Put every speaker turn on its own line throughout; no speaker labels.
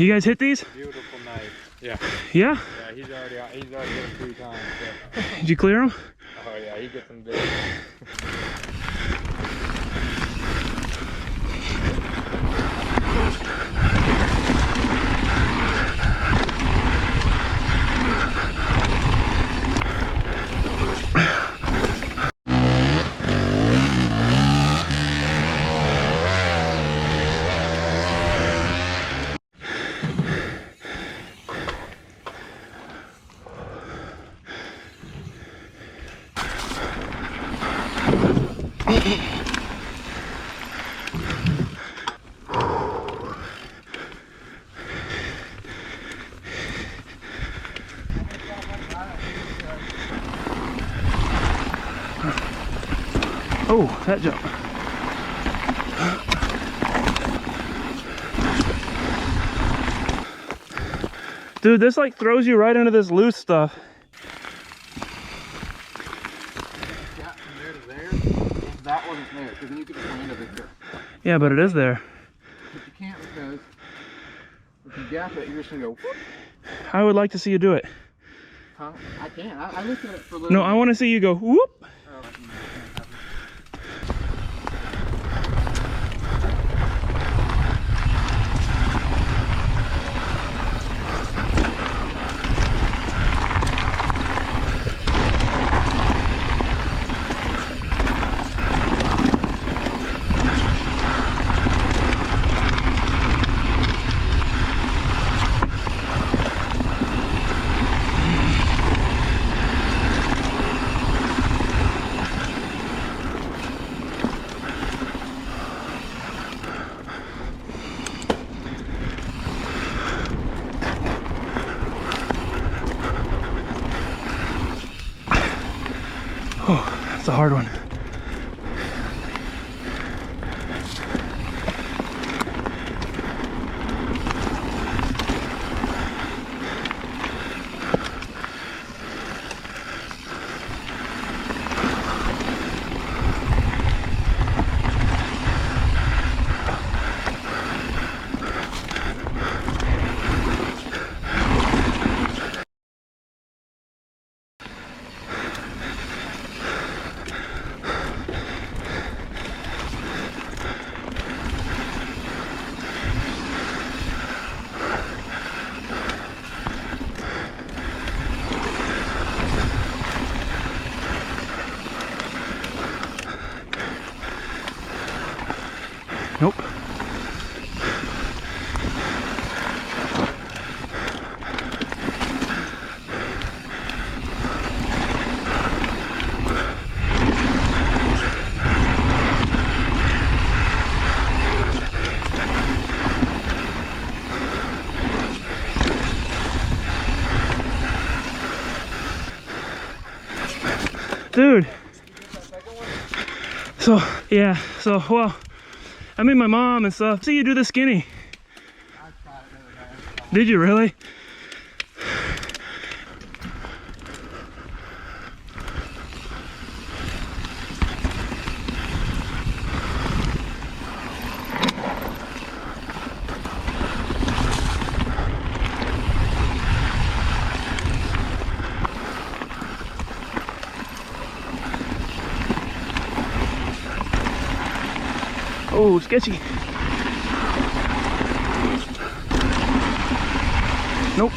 You guys hit these?
Beautiful night. Yeah.
Yeah?
Yeah, he's already hit them 3 times. So.
Did you clear them?
Oh yeah, he gets them big.
Oh, that jump. Dude, this like throws you right into this loose stuff.
Yeah, from there to there, if that wasn't there, because then you could just land over here.
Yeah, but it is there.
But you can't because if you gap it, you're just gonna go whoop.
I would like to see you do it.
Huh? I can't. I looked at it for a little
No, I want to see you go whoop.
Oh,
Oh, that's a hard one. Nope. Dude. So, yeah, so, well, I mean my mom and stuff. See you do the skinny. Did you really? Oh, sketchy. Nope.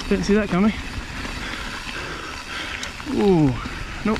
Didn't see that coming. Ooh, nope.